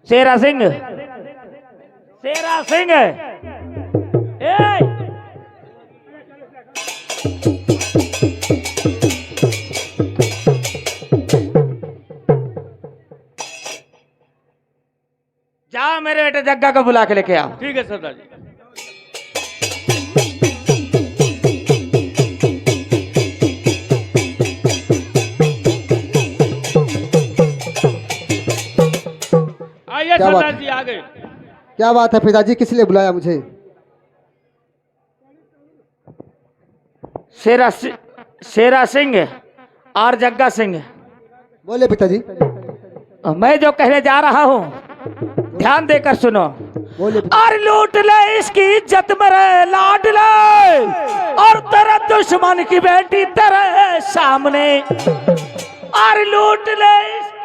शेरा सिंह, शेरा सिंह, जा मेरे बेटे जग्गा को बुला के लेके आओ। ठीक है सरदार जी। आइए सरदार जी आ गए। क्या बात है पिताजी, किस लिए बुलाया मुझे? शेरा सिंह और जग्गा सिंह, बोले पिताजी। मैं जो कहने जा रहा हूँ ध्यान देकर सुनो। बोले। और लूट ले इसकी इज्जत मेरे लाड ले, और तेरा दुश्मन की बेटी तेरे सामने, और लूट ले इसकी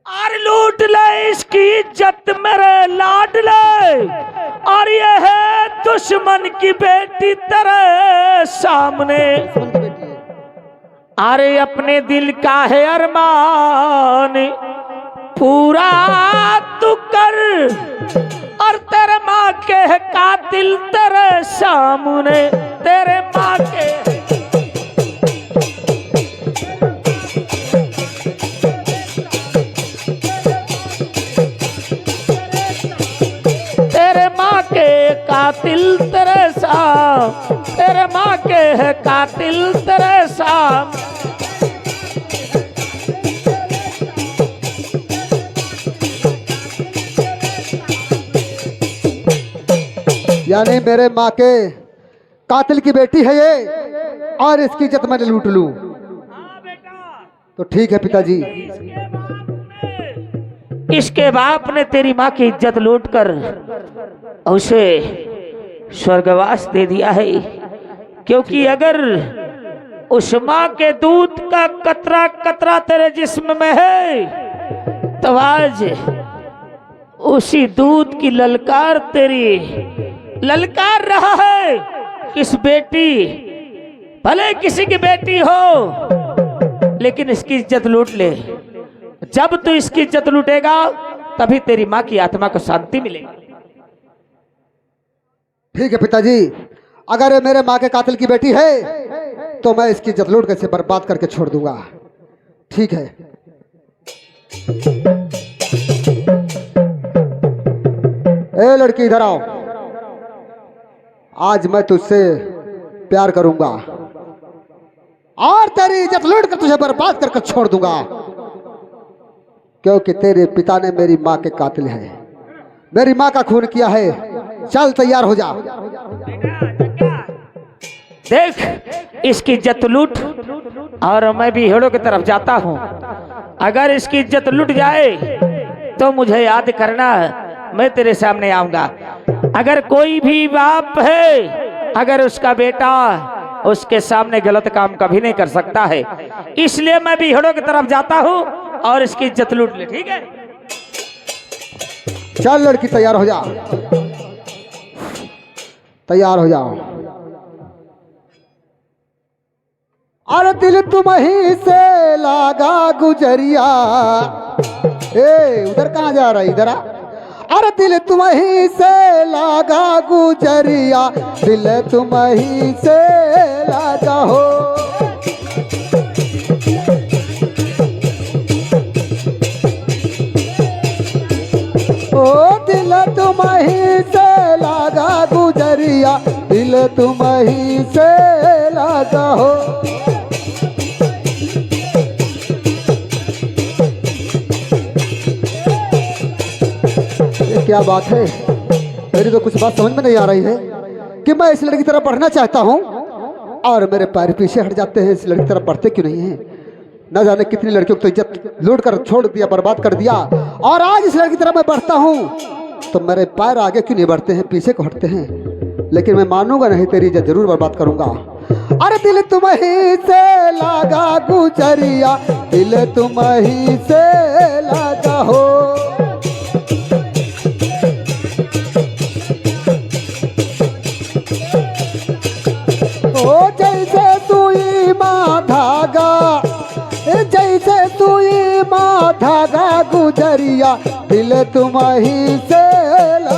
और लूट ले इसकी इज्जत मेरे लाड ले, और ये है दुश्मन की बेटी तेरे सामने। अरे अपने दिल का है अरमान पूरा तू कर, और तेरे माँ के है कातिल तेरे सामने, तेरे माँ के कातिल तेरे साम, तेरे माँ के है कातिल तेरे साम। यानी मेरे माँ के कातिल की बेटी है ये, और इसकी इज्जत मैंने लूट लूं। तो ठीक है पिताजी। इसके बाप ने तेरी माँ की इज्जत लूटकर उसे स्वर्गवास दे दिया है, क्योंकि अगर उस माँ के दूध का कतरा कतरा तेरे जिस्म में है तो आज उसी दूध की ललकार तेरी ललकार रहा है। किस बेटी, भले किसी की बेटी हो, लेकिन इसकी इज्जत लूट ले। जब तू इसकी इज्जत लूटेगा तभी तेरी माँ की आत्मा को शांति मिलेगी। ठीक है पिताजी, अगर ये मेरे माँ के कातिल की बेटी है तो मैं इसकी इज्जत लूट कैसे बर्बाद करके छोड़ दूंगा। ठीक है। ए लड़की इधर आओ, आज मैं तुझसे प्यार करूंगा और तेरी इज्जत लूट कर तुझे बर्बाद करके छोड़ दूंगा, क्योंकि तेरे पिता ने मेरी माँ के कातिल है, मेरी माँ का खून किया है। चल तैयार हो जा। देख इसकी इज्जत लूट, और मैं भी हेड़ों की तरफ जाता हूँ। अगर इसकी इज्जत लूट जाए तो मुझे याद करना, मैं तेरे सामने आऊंगा। अगर कोई भी बाप है, अगर उसका बेटा उसके सामने गलत काम कभी नहीं कर सकता है, इसलिए मैं भी हेड़ों की तरफ जाता हूँ और इसकी इज्जत लूट ले। ठीक है, चल लड़की तैयार हो जा, तैयार हो जाओ। अरे दिल तुम्हीं से लागा गुजरिया, ए उधर कहाँ जा रहा है, इधर आ। अरे दिल तुम्हीं से लागा गुजरिया, दिल तुम्हीं से लागा हो। ओ दिल तुम्हीं से लागा गुजरिया, दिल तुम्हीं से लागा हो। ये क्या बात है, मेरी तो कुछ बात समझ में नहीं आ रही है कि मैं इस लड़की की तरफ बढ़ना चाहता हूँ और मेरे पैर पीछे हट जाते हैं। इस लड़की की तरफ बढ़ते क्यों नहीं है? न जाने कितनी लड़कियों को तो इज्जत लूट कर छोड़ दिया, बर्बाद कर दिया, और आज इस लड़की की तरफ मैं बढ़ता हूँ तो मेरे पैर आगे क्यों नहीं बढ़ते हैं, पीछे को हटते हैं। लेकिन मैं मानूंगा नहीं, तेरी इज्जत जरूर बर्बाद करूंगा। अरे दिल तुम्हीं से लागा गुजरिया, दिल तुम ही से लगा हो। ओ जैसे सुई माँ धागा, जैसे सुई माँ धागा गुजरिया, दिल तुम ही से लगा।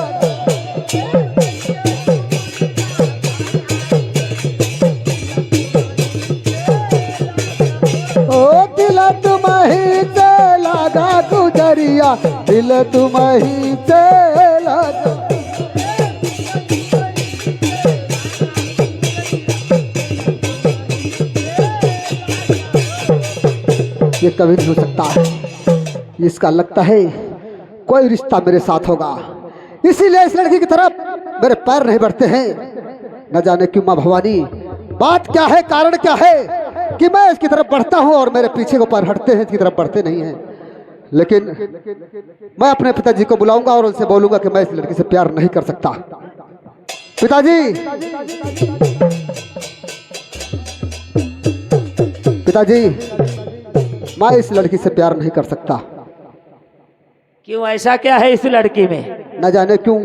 ओ दिल तुम ही से लगा गुजरिया, दिल तुम ही से लगा। ये कभी नहीं हो सकता, इसका लगता है कोई रिश्ता मेरे साथ होगा, इसीलिए इस लड़की की तरफ मेरे पैर नहीं बढ़ते हैं। न जाने क्यों माँ भवानी, बात क्या है, कारण क्या है कि मैं इसकी तरफ बढ़ता हूँ और मेरे पीछे को पैर हटते हैं, इसकी तरफ बढ़ते नहीं हैं। लेकिन मैं अपने पिताजी को बुलाऊंगा और उनसे बोलूंगा कि मैं इस लड़की से प्यार नहीं कर सकता। पिताजी, पिताजी, मैं इस लड़की से प्यार नहीं कर सकता। क्यों, ऐसा क्या है इस लड़की में? न जाने क्यों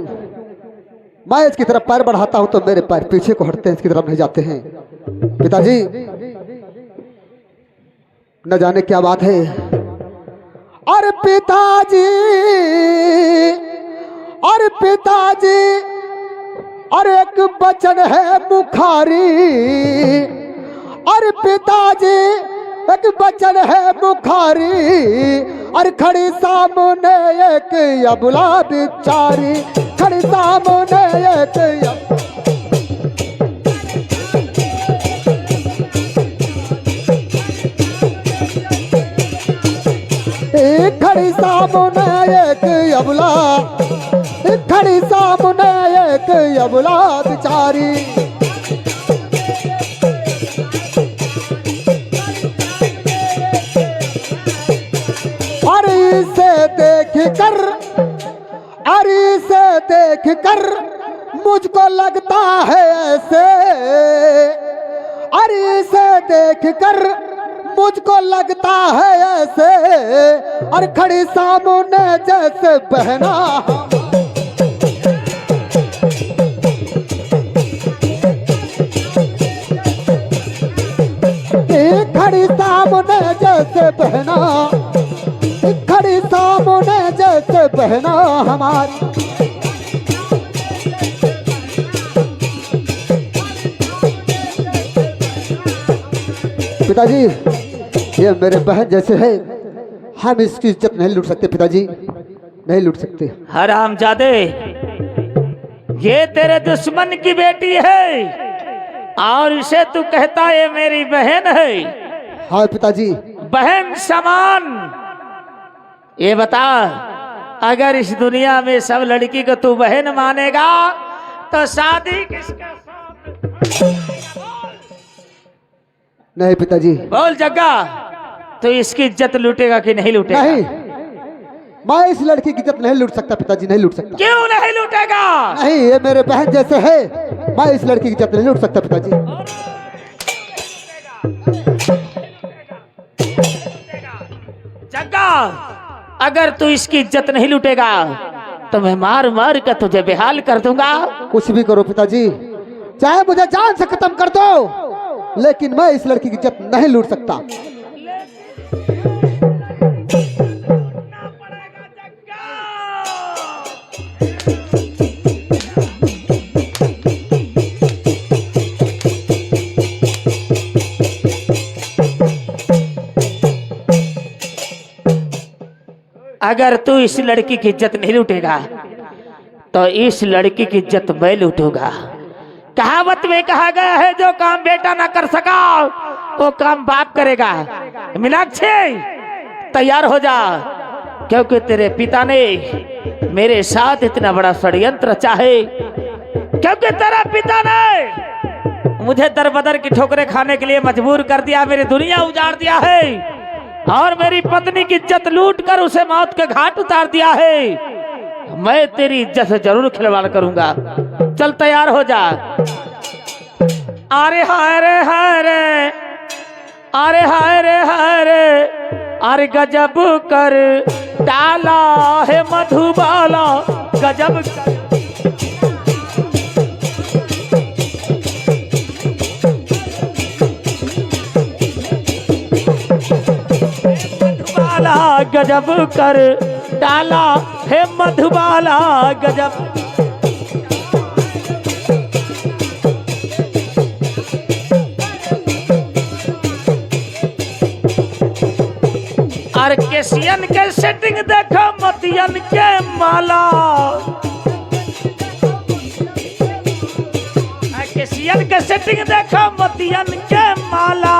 मैं इसकी तरफ पैर बढ़ाता हूं तो मेरे पैर पीछे को हटते हैं, इसकी तरफ नहीं जाते हैं। पिताजी, न जाने क्या बात है। और पिताजी, और पिताजी, और एक बचन है मुखारी, और पिताजी एक बचन है मुखारी, और खड़ी सामने एक अबला बिचारी, खड़ी सामने एक खड़ी सामने एक अबला, खड़ी सामने एक अबला बिचारी। अरे से देख कर मुझको लगता है ऐसे, अरे से देख कर मुझको लगता है ऐसे, और खड़ी सामने जैसे बहना। खड़ी सामने जैसे बहना, खड़ी सामने जैसे बहना हमारी। पिताजी, ये मेरे बहन जैसे है, हम इसकी इज्जत नहीं लूट सकते पिताजी, नहीं लूट सकते। हरामजादे, ये तेरे दुश्मन की बेटी है और इसे तू कहता है मेरी बहन है। हाँ पिताजी। बहन समान। ये बता, अगर इस दुनिया में सब लड़की को तू बहन मानेगा तो शादी किसके साथ? नहीं पिताजी। बोल जग्गा, तो इसकी इज्जत लूटेगा कि नहीं लूटेगा? नहीं, मैं इस लड़की की इज्जत नहीं लूट सकता पिताजी, नहीं लूट सकता। क्यों नहीं लूटेगा? नहीं, ये मेरे बहन जैसे है, मैं इस लड़की की इज्जत नहीं लूट सकता पिताजी। जग्गा, अगर तू इसकी इज्जत नहीं लूटेगा तो मैं मार मार कर तुझे बेहाल कर दूंगा। कुछ भी करो पिताजी, चाहे मुझे जान से खत्म कर दो, लेकिन मैं इस लड़की की इज्जत नहीं लूट सकता। अगर तू इस लड़की की इज्जत नहीं लूटेगा तो इस लड़की की इज्जत मैं लूटूंगा। कहावत में कहा गया है, जो काम बेटा ना कर सका वो काम बाप करेगा। मीनाक्षी, तैयार हो जा, क्योंकि तेरे पिता ने मेरे साथ इतना बड़ा षड्यंत्र रचा है। क्योंकि तेरे पिता ने मुझे दर बदर की ठोकरें खाने के लिए मजबूर कर दिया, मेरी दुनिया उजाड़ दिया है और मेरी पत्नी की इज्जत लूट कर उसे मौत के घाट उतार दिया है। मैं तेरी इज्जत से जरूर खिलवाड़ करूंगा। चल तैयार हो जा। अरे हाय रे, अरे हाय रे हाय रे, अरे गजब कर डाला है मधुबाला, गजब कर। मधुबाला गजब कर डाला है मधुबाला, गजब। और केसियन के सेटिंग देखो मोतियन के माला, केसियन के सेटिंग देखो मोतियन के माला।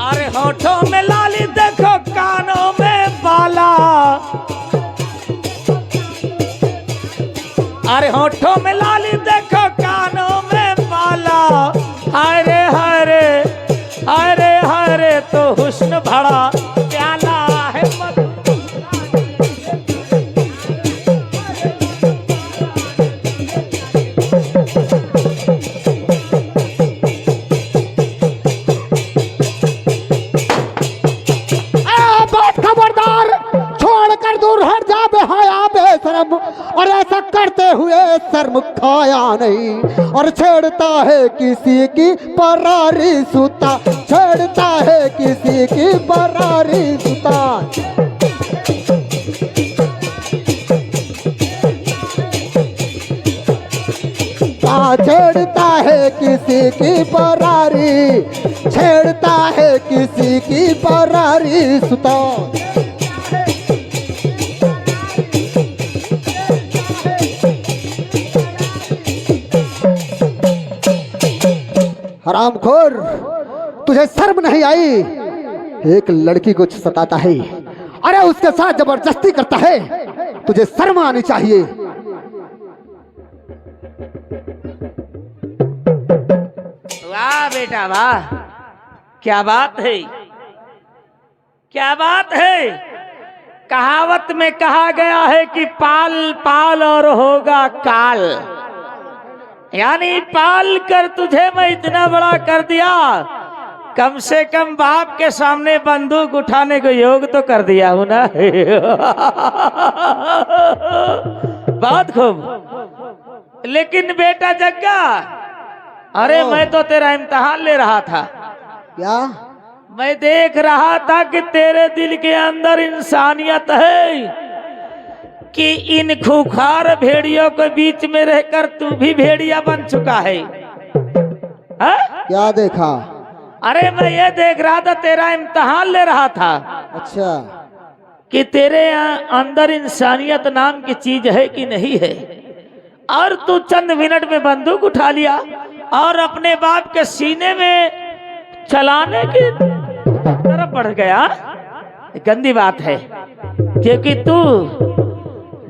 अरे होठों में लाली देखो कानों में बाला, अरे होठों में लाली देखो कानों में बाला। हाय रे हाय रे, हाय रे हाय रे, तो हुस्न भरा प्याला है मधु। खबरदार, छोड़कर दूर हट जा बेहया बेशरम, और ऐसा करते हुए शर्म खाया नहीं। और छेड़ता है किसी की परारी सुता, छेड़ता है किसी की परारी सुता। छेड़ता है किसी की परारी, छेड़ता है किसी की परारी सुता। हरामखोर, तुझे शर्म नहीं आई? एक लड़की को सताता है, अरे उसके साथ जबरदस्ती करता है, तुझे शर्म आनी चाहिए। वाह बेटा वाह, क्या बात है, क्या बात है। कहावत में कहा गया है कि पाल पाल और होगा काल, यानी पाल कर तुझे मैं इतना बड़ा कर दिया, कम से कम बाप के सामने बंदूक उठाने को योग तो कर दिया हूं ना। बहुत खूब। लेकिन बेटा जग्गा, अरे मैं तो तेरा इम्तिहान ले रहा था। क्या? मैं देख रहा था कि तेरे दिल के अंदर इंसानियत है, कि इन खूंखार भेड़ियों के बीच में रहकर तू भी भेड़िया बन चुका है। हा? क्या देखा? अरे मैं ये देख रहा था, तेरा इम्तिहान ले रहा था। अच्छा, कि तेरे अंदर इंसानियत नाम की चीज है कि नहीं है। और तू चंद मिनट में बंदूक उठा लिया और अपने बाप के सीने में चलाने की तरफ बढ़ गया। गंदी बात है, क्योंकि तू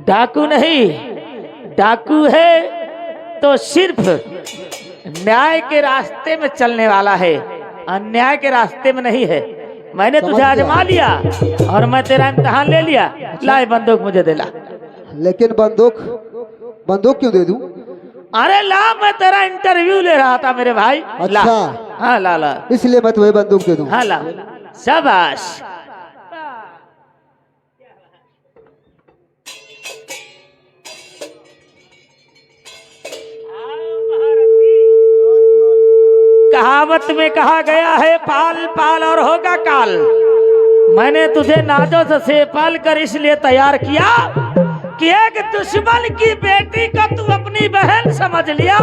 डाकू नहीं, डाकू है तो सिर्फ न्याय के रास्ते में चलने वाला है, अन्याय के रास्ते में नहीं है। मैंने तुझे आजमा लिया और मैं तेरा इम्तिहान ले लिया। ला बंदूक मुझे दे ला। लेकिन बंदूक क्यों दे दूं? अरे ला, मैं तेरा इंटरव्यू ले रहा था मेरे भाई। ला। अच्छा, हाँ ला ला, इसलिए मैं तुम्हें बंदूक दे दूं। हाँ ला, शाबाश। कहावत में कहा गया है पाल पाल और होगा काल। मैंने तुझे नाजों से पाल कर इसलिए तैयार किया कि एक दुश्मन की बेटी को तू अपनी बहन समझ लिया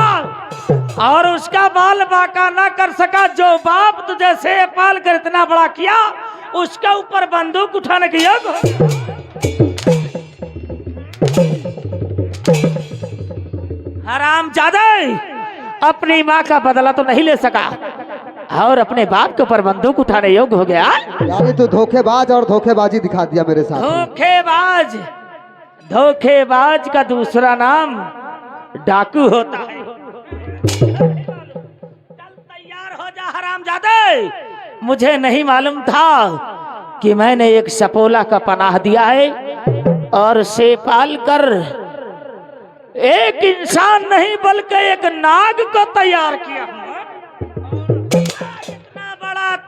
और उसका बाल बाका ना कर सका। जो बाप तुझे से पाल कर इतना बड़ा किया, उसके ऊपर बंदूक उठाने की योग। हरामजादा, अपनी माँ का बदला तो नहीं ले सका और अपने बाप के ऊपर बंदूक उठाने योग्य हो गया। यानी तू धोखेबाज और धोखेबाजी दिखा दिया मेरे साथ। धोखेबाज, धोखेबाज का दूसरा नाम डाकू होता है। चल तैयार हो जा हरामजादे। मुझे नहीं मालूम था कि मैंने एक सपोला का पनाह दिया है और से पाल कर एक इंसान नहीं बल्कि एक नाग को तैयार किया।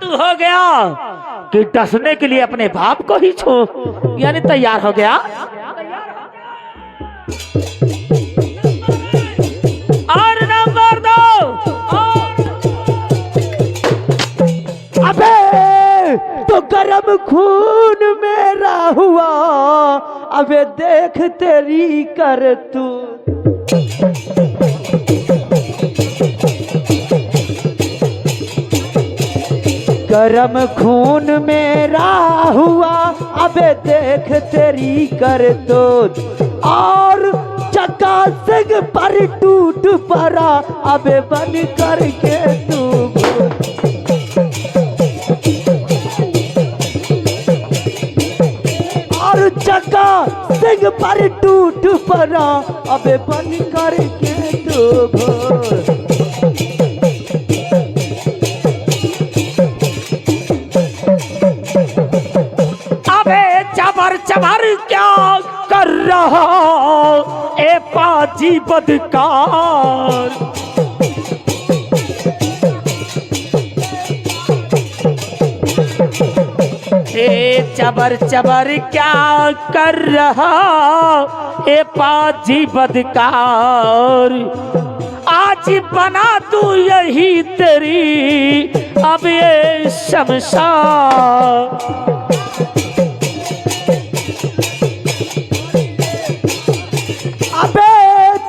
चालू हो गया कि डसने के लिए अपने बाप को ही छो, यानी तैयार हो गया। और नंबर 2, अबे तो गरम खून मेरा हुआ, अबे देख तेरी कर तू। गरम खून मेरा हुआ, अबे देख तेरी करतूत। और चक्का सिंह पर टूट पड़ा, अबे बन करके तू। और चक्का सिंह पर टूट पड़ा, अबे बन करके तू। चबर चबर क्या कर रहा ए पाजी बदकार। ए चबर चबर क्या कर रहा ए पाजी बदकार। आज बना तू यही तेरी अब ये शमशान।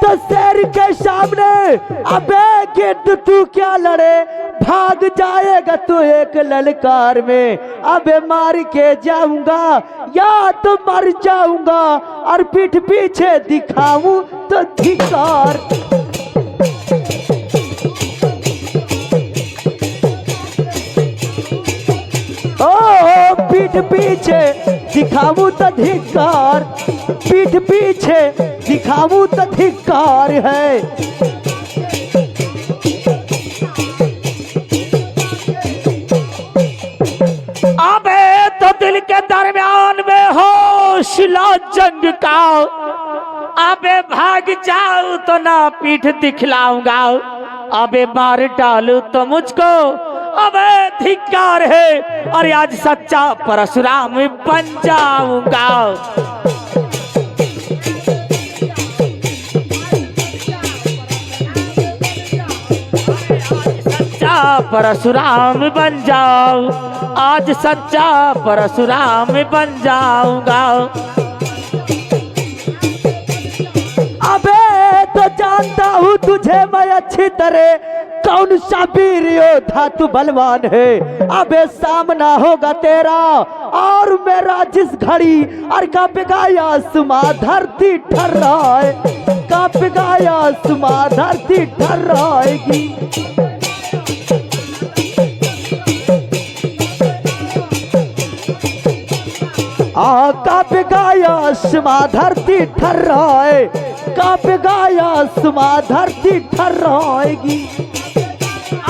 तो शेर के सामने अबे गिद्ध तू क्या लड़े, भाग जाएगा तू एक ललकार में। अबे मार के जाऊंगा या तो मर जाऊंगा, और पीठ पीछे दिखाऊं तो धिक्कार। ओ पीठ पीछे दिखाऊं तो धिक्कार, पीठ पीछे दिखाऊं तो धिक्कार है। अबे तो दिल के दरमियान में हौसला जंग का। अबे भाग जाऊं तो ना पीठ दिखलाऊंगा, अबे मार डालू तो मुझको अबे धिक्कार है। और आज सच्चा परशुराम बन जाऊंगा। परशुराम बन जाओ, आज सच्चा परशुराम बन जाऊंगा। अबे तो जानता हूँ तुझे मैं अच्छी तरह, कौन सा वीर योद्धा तू बलवान है। अबे सामना होगा तेरा और मेरा जिस घड़ी, और कांपेगा आसमां धरती ठर्राए, कांपेगा आसमां धरती ठर्राएगी। कांपेगा आसमां धरती ठर्राए, कांपेगा आसमां धरती ठर्राएगी।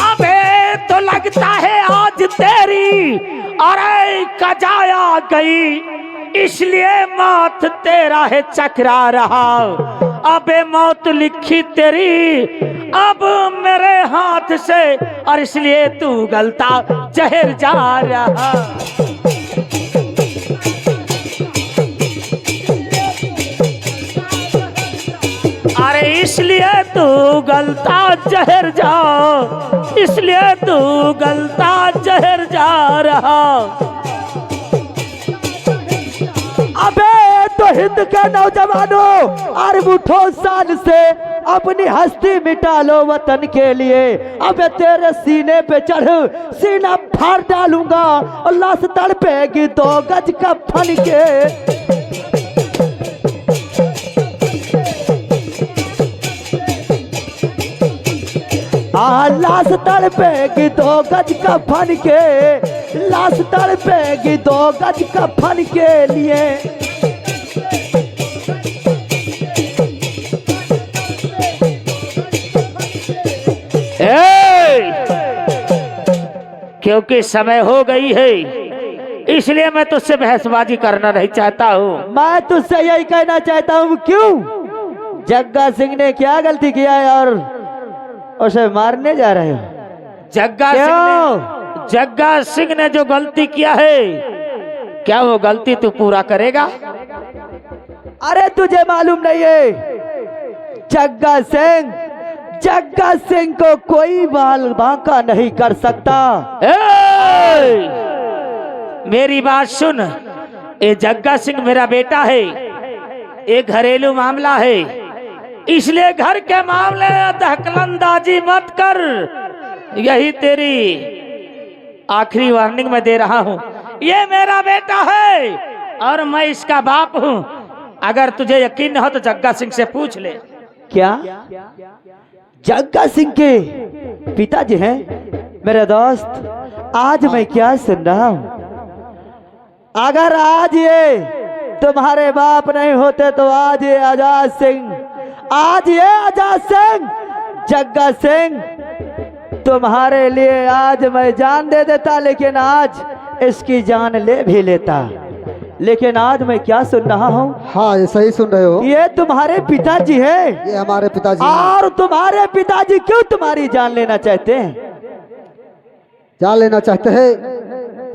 अबे तो लगता है आज तेरी अरे कजाया गई, इसलिए मौत तेरा है चकरा रहा। अबे मौत लिखी तेरी अब मेरे हाथ से, और इसलिए तू गलता जहर जा रहा। अरे इसलिए तू गलता जहर जा, इसलिए तू गलता जहर जा रहा। अबे तो हिंद के नौजवानों, और उठो शान से अपनी हस्ती मिटा लो वतन के लिए। अबे तेरे सीने पे चढ़ सीना फाड़ डालूंगा, और लाश तड़पेगी 2 गज का फन के। लाश तड़पेगी 2 गज का फन के, लाश तड़पेगी 2 गज का फन के लिए। क्योंकि समय हो गई है, इसलिए मैं तुझसे बहसबाजी करना नहीं चाहता हूँ। मैं तुझसे यही कहना चाहता हूँ, क्यों जग्गा सिंह ने क्या गलती किया है और उसे मारने जा रहे हो? जग्गा जग्गा सिंह ने जो गलती किया है, क्या वो गलती तू पूरा करेगा? अरे तुझे मालूम नहीं है, जग्गा सिंह को कोई बाल बांका नहीं कर सकता। मेरी बात सुन, ये जग्गा सिंह मेरा बेटा है, ये घरेलू मामला है, इसलिए घर के मामले में दखलंदाजी मत कर। यही तेरी आखिरी वार्निंग में दे रहा हूँ। ये मेरा बेटा है और मैं इसका बाप हूँ। अगर तुझे यकीन न हो तो जग्गा सिंह से पूछ ले। क्या जग्गा सिंह के पिताजी हैं? मेरे दोस्त, आज मैं क्या सुन रहा हूँ? अगर आज ये तुम्हारे बाप नहीं होते तो आज ये आजाद सिंह, जग्गा सिंह तुम्हारे लिए आज मैं जान दे देता, लेकिन आज इसकी जान ले भी लेता। लेकिन आज मैं क्या सुन रहा हूँ? हाँ, ये सही सुन रहे हो। ये तुम्हारे पिताजी हैं। ये हमारे पिताजी हैं। और तुम्हारे पिताजी क्यों तुम्हारी जान लेना चाहते हैं? जान लेना चाहते हैं?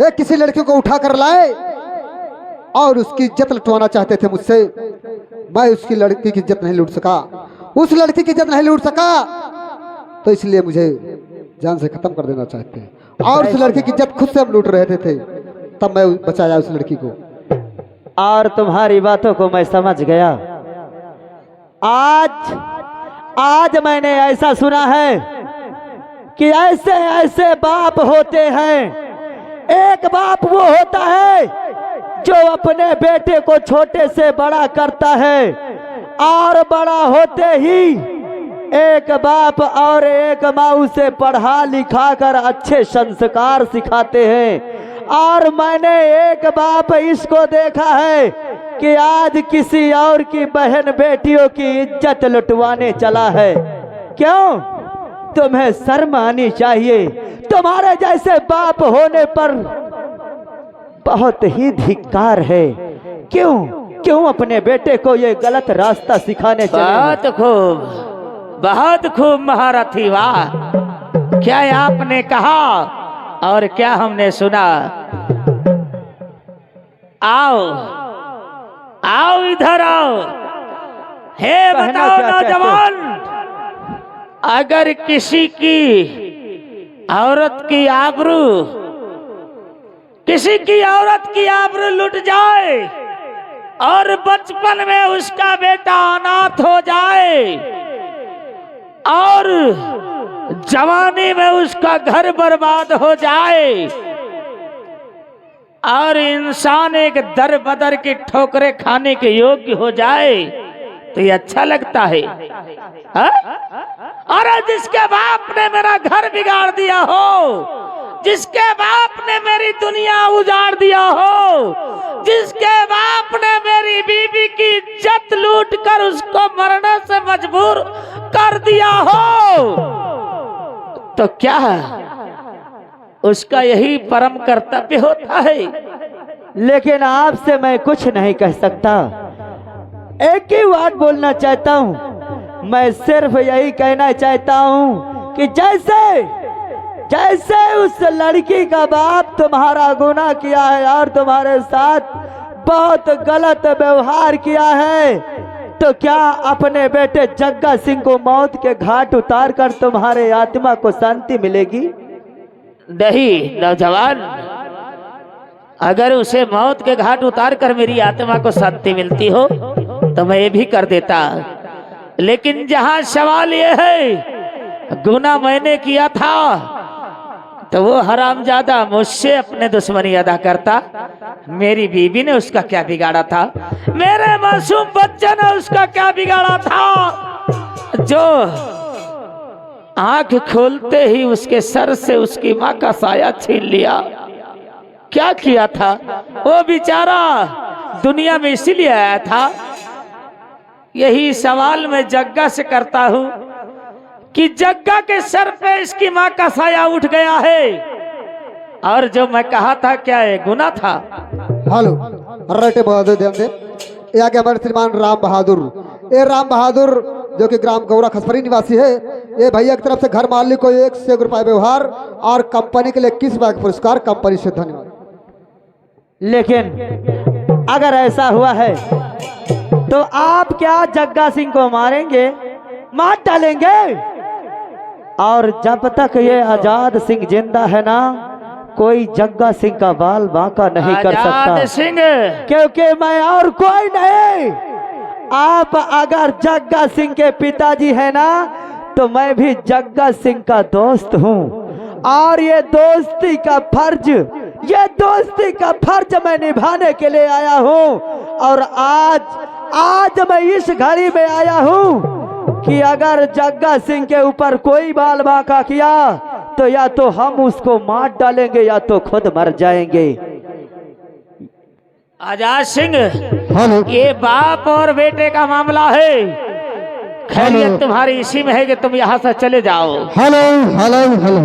ये किसी लड़की को उठा कर लाए और उसकी इज्जत लुटवाना चाहते थे मुझसे। मैं उसकी लड़की की इज्जत नहीं लूट सका, उस लड़की की इज्जत नहीं लूट सका, तो इसलिए मुझे जान से खत्म कर देना चाहते हैं। और उस लड़की की इज्जत खुद से हम लूट रहे थे, तब मैं बचाया उस लड़की को। और तुम्हारी बातों को मैं समझ गया। आज मैंने ऐसा सुना है कि ऐसे ऐसे बाप होते हैं। एक बाप वो होता है जो अपने बेटे को छोटे से बड़ा करता है, और बड़ा होते ही एक बाप और एक माँ उसे पढ़ा लिखा कर अच्छे संस्कार सिखाते हैं। और मैंने एक बाप इसको देखा है कि आज किसी और की बहन बेटियों की इज्जत लुटवाने चला है। क्यों? तुम्हें शर्म आनी चाहिए। तुम्हारे जैसे बाप होने पर बहुत ही धिक्कार है। क्यों अपने बेटे को ये गलत रास्ता सिखाने चले? बहुत खूब महारथी, वाह! क्या आपने कहा और क्या हमने सुना। आओ इधर आओ। हे बताओ नौजवान, अगर किसी की औरत की आबरू लुट जाए और बचपन में उसका बेटा अनाथ हो जाए और जवानी में उसका घर बर्बाद हो जाए और इंसान एक दर बदर की ठोकरें खाने के योग्य हो जाए, तो ये अच्छा लगता है? अरे जिसके बाप ने मेरा घर बिगाड़ दिया हो, जिसके बाप ने मेरी दुनिया उजाड़ दिया हो, जिसके बाप ने मेरी बीवी की इज्जत लूट कर उसको मरने से मजबूर कर दिया हो, तो क्या उसका यही परम कर्तव्य होता है। लेकिन आपसे मैं कुछ नहीं कह सकता। एक ही बात बोलना चाहता हूँ। मैं सिर्फ यही कहना चाहता हूँ कि जैसे उस लड़की का बाप तुम्हारा गुनाह किया है और तुम्हारे साथ बहुत गलत व्यवहार किया है, तो क्या अपने बेटे जग्गा सिंह को मौत के घाट उतार कर तुम्हारे आत्मा को शांति मिलेगी? नहीं नौजवान, अगर उसे मौत के घाट उतार कर मेरी आत्मा को शांति मिलती हो तो मैं ये भी कर देता। लेकिन जहां सवाल ये है, गुनाह मैंने किया था तो वो हरामजादा मुझसे अपने दुश्मनी अदा करता। मेरी बीवी ने उसका क्या बिगाड़ा था? मेरे मासूम बच्चे ने उसका क्या बिगाड़ा था जो आंख खोलते ही उसके सर से उसकी माँ का साया छीन लिया? क्या किया था वो बेचारा? दुनिया में इसीलिए आया था। यही सवाल मैं जग्गा से करता हूँ कि जग्गा के सर पे इसकी माँ का साया उठ गया है, और जो मैं कहा था क्या ये गुनाह था? हेलो रटे बहादुर ध्यान दे। ये आगे हमारे श्रीमान राम बहादुर। ये राम बहादुर जो कि ग्राम गौरा खसपरी निवासी है, ये भैया की तरफ से घर मालिक को 1 से रुपये व्यवहार और कंपनी के लिए 21 रुपये का पुरस्कार, कंपनी से धन्यवाद। लेकिन अगर ऐसा हुआ है तो आप क्या जग्गा सिंह को मारेंगे, मार डालेंगे? और जब तक ये आजाद सिंह जिंदा है ना, कोई जग्गा सिंह का बाल बांका नहीं कर सकता। आजाद सिंह, क्योंकि मैं और कोई नहीं। आप अगर जग्गा सिंह के पिताजी है ना, तो मैं भी जग्गा सिंह का दोस्त हूँ, और ये दोस्ती का फर्ज मैं निभाने के लिए आया हूँ। और आज मैं इस घड़ी में आया हूँ कि अगर जग्गा सिंह के ऊपर कोई बाल बांका किया तो या तो हम उसको मार डालेंगे या तो खुद मर जाएंगे। आजाद सिंह, हेलो ये बाप और बेटे का मामला है। खैरियत तुम्हारी इसी में है कि तुम यहाँ से चले जाओ। हेलो हेलो हेलो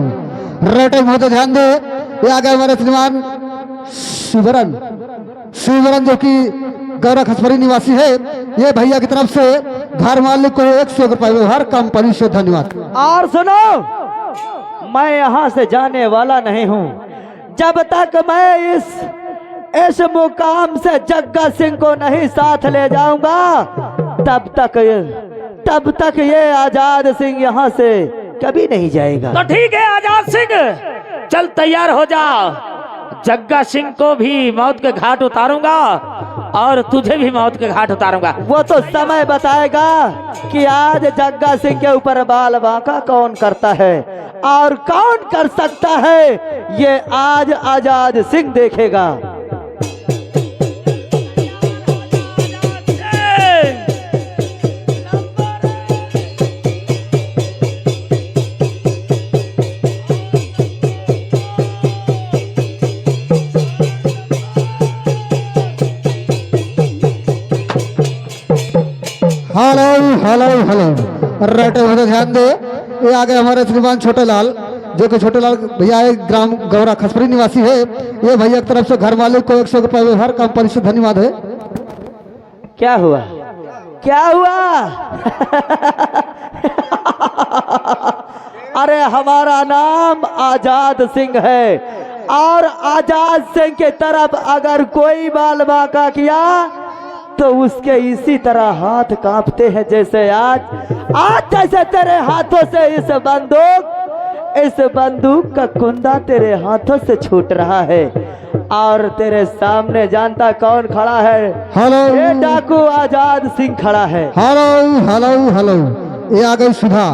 रेटे बहुत ध्यान दे। ये आ गए हमारे श्रीमान शिवरन जो कि गौरा खसपरी निवासी है। ये भैया की तरफ से घर मालिक को 100 रुपये व्यवहार, कंपनी से धन्यवाद। और सुनो, मैं यहाँ से जाने वाला नहीं हूँ जब तक मैं इस मुकाम से जग्गा सिंह को नहीं साथ ले जाऊंगा। तब तक ये आजाद सिंह यहाँ से कभी नहीं जाएगा। तो ठीक है आजाद सिंह, चल तैयार हो जा। जग्गा सिंह को भी मौत के घाट उतारूंगा और तुझे भी मौत के घाट उतारूंगा। वो तो समय बताएगा कि आज जग्गा सिंह के ऊपर बाल बांका कौन करता है और कौन कर सकता है, ये आज आजाद सिंह देखेगा। हेलो हेलो हेलो रेटे बहुत ध्यान दे। ये आ गए हमारे श्रीमान छोटे लाल जो कि छोटे लाल भैया ग्राम गौरा खसपरी निवासी है। ये भैया की तरफ से घर मालिक को 100 रुपये व्यवहार, कंपनी से धन्यवाद है। क्या हुआ, क्या हुआ? अरे हमारा नाम आजाद सिंह है, और आजाद सिंह के तरफ अगर कोई बाल बांका किया तो उसके इसी तरह हाथ कांपते हैं जैसे आज जैसे तेरे हाथों से इस बंदूक का कुंदा तेरे हाथों से छूट रहा है। और तेरे सामने जानता कौन खड़ा है? हेलो, ये डाकू आजाद सिंह खड़ा है। Hello hello hello. ये आ गई सुधा।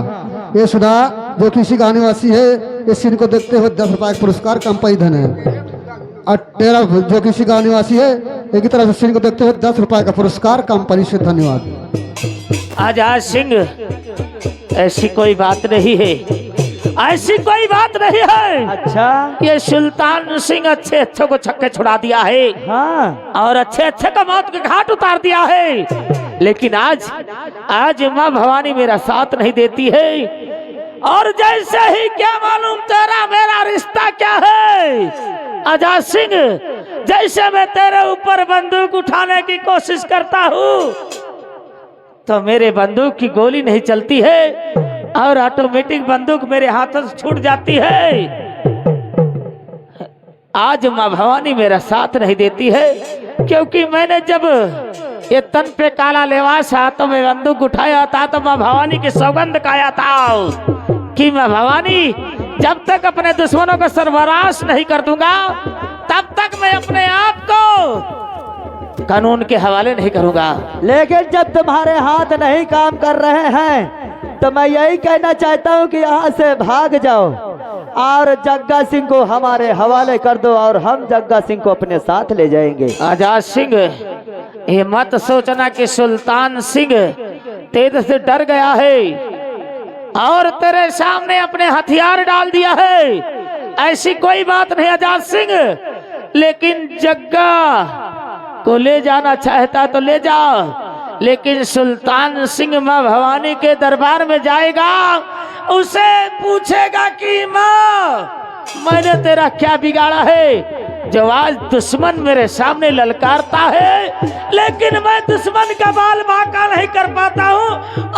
ये सुधा जो किसी का निवासी है। इस सीन को देखते हुए 10 रुपये का पुरस्कार, कंपनी धन है। और तेरा जो किसी का निवासी है, एक ही तरह से सीन को देखते हुए 10 रुपये का पुरस्कार, कंपनी से धन्यवाद। आजाद सिंह, ऐसी कोई बात नहीं है, ऐसी कोई बात नहीं है। अच्छा, ये सुल्तान सिंह अच्छे अच्छे को छक्के छुड़ा दिया है। हाँ, और अच्छे अच्छे का मौत के घाट उतार दिया है। लेकिन आज माँ भवानी मेरा साथ नहीं देती है। और जैसे ही क्या मालूम तेरा मेरा रिश्ता क्या है आजाद सिंह, जैसे मैं तेरे ऊपर बंदूक उठाने की कोशिश करता हूँ तो मेरे बंदूक की गोली नहीं चलती है और ऑटोमेटिक बंदूक मेरे हाथों से छूट जाती है। आज माँ भवानी मेरा साथ नहीं देती है, क्योंकि मैंने जब ये तन पे काला लिबास हाथों में बंदूक उठाया था तो माँ भवानी की सौगंध खाया था कि माँ भवानी जब तक अपने दुश्मनों का सर्वनाश नहीं कर दूंगा तब तक मैं अपने आप को कानून के हवाले नहीं करूंगा। लेकिन जब तुम्हारे हाथ नहीं काम कर रहे हैं तो मैं यही कहना चाहता हूं कि यहाँ से भाग जाओ और जग्गा सिंह को हमारे हवाले कर दो और हम जग्गा सिंह को अपने साथ ले जाएंगे। आजाद सिंह, ये मत सोचना कि सुल्तान सिंह तेरे से डर गया है और तेरे सामने अपने हथियार डाल दिया है, ऐसी कोई बात नहीं आजाद सिंह। लेकिन जग्गा को ले जाना चाहता तो ले जा, लेकिन सुल्तान सिंह माँ भवानी के दरबार में जाएगा, उसे पूछेगा कि माँ मैंने तेरा क्या बिगाड़ा है जो आज दुश्मन मेरे सामने ललकारता है, लेकिन मैं दुश्मन का बाल बांका नहीं कर पाता हूँ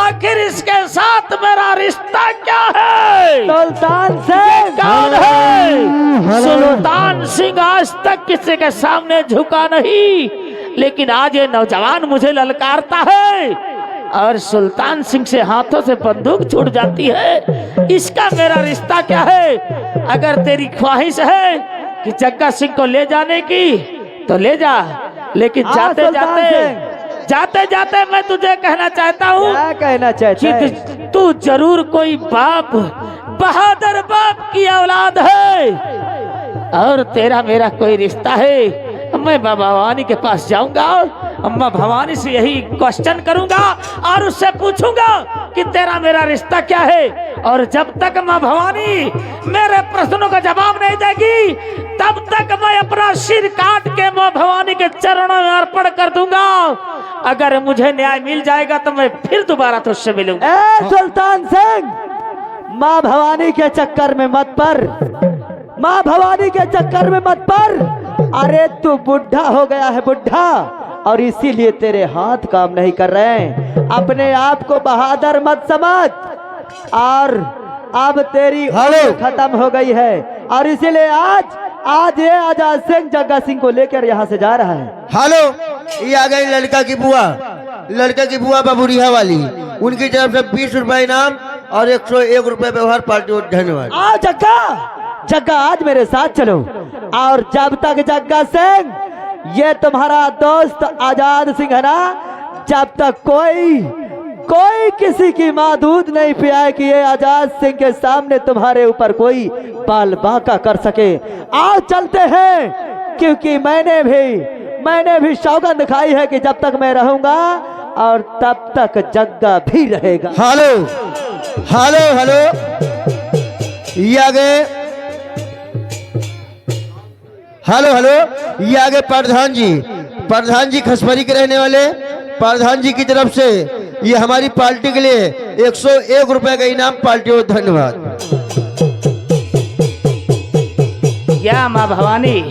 आखिर इसके साथ मेरा रिश्ता क्या है? सुल्तान सिंह कौन है? सुल्तान सिंह आज तक किसी के सामने झुका नहीं, लेकिन आज ये नौजवान मुझे ललकारता है और सुल्तान सिंह से हाथों से बंदूक छूट जाती है। इसका मेरा रिश्ता क्या है? अगर तेरी ख्वाहिश है कि जग्गा सिंह को ले जाने की तो ले जा, लेकिन जाते जाते मैं तुझे कहना चाहता हूँ, क्या कहना चाहता है? कि तू जरूर कोई बाप, बहादुर बाप की औलाद है और तेरा मेरा कोई रिश्ता है। मैं माँ भवानी के पास जाऊंगा, अम्मा भवानी से यही क्वेश्चन करूंगा और उससे पूछूंगा कि तेरा मेरा रिश्ता क्या है। और जब तक माँ भवानी मेरे प्रश्नों का जवाब नहीं देगी, तब तक मैं अपना सिर काट के माँ भवानी के चरणों में अर्पण कर दूंगा। अगर मुझे न्याय मिल जाएगा तो मैं फिर दोबारा तुझसे मिलूंगा। ए सुल्तान सिंह, माँ भवानी के चक्कर में मत पड़, माँ भवानी के चक्कर में मत पड़। अरे तू बुढ़ा हो गया है, बुढ़ा, और इसीलिए तेरे हाथ काम नहीं कर रहे हैं। अपने आप को बहादुर मत समझ, और अब तेरी उम्र खत्म हो गई है और इसीलिए आज ये आजाद सिंह जग्गा सिंह को लेकर यहाँ से जा रहा है। हेलो, ये आ गई लड़का की बुआ बाबूरिया वाली, उनकी तरफ से 20 रुपए इनाम और 101 रुपए व्यवहार पार्टी। धन्यवाद। आ जग्गा आज मेरे साथ चलो, और जब तक जग्गा सिंह, ये तुम्हारा दोस्त आजाद सिंह है ना, जब तक कोई किसी की माँ दूध नहीं पियाए कि ये आजाद सिंह के सामने तुम्हारे ऊपर कोई बाल बांका कर सके। आओ चलते हैं, क्योंकि मैंने भी सौगंध खाई है कि जब तक मैं रहूंगा और तब तक जग्गा भी रहेगा। हेलो, ये आ गए। हेलो, ये आ गए प्रधान जी खसपरी के रहने वाले। प्रधान जी की तरफ से ये हमारी पार्टी के लिए 101 रुपए का इनाम पार्टी हो। धन्यवाद। क्या माँ भवानी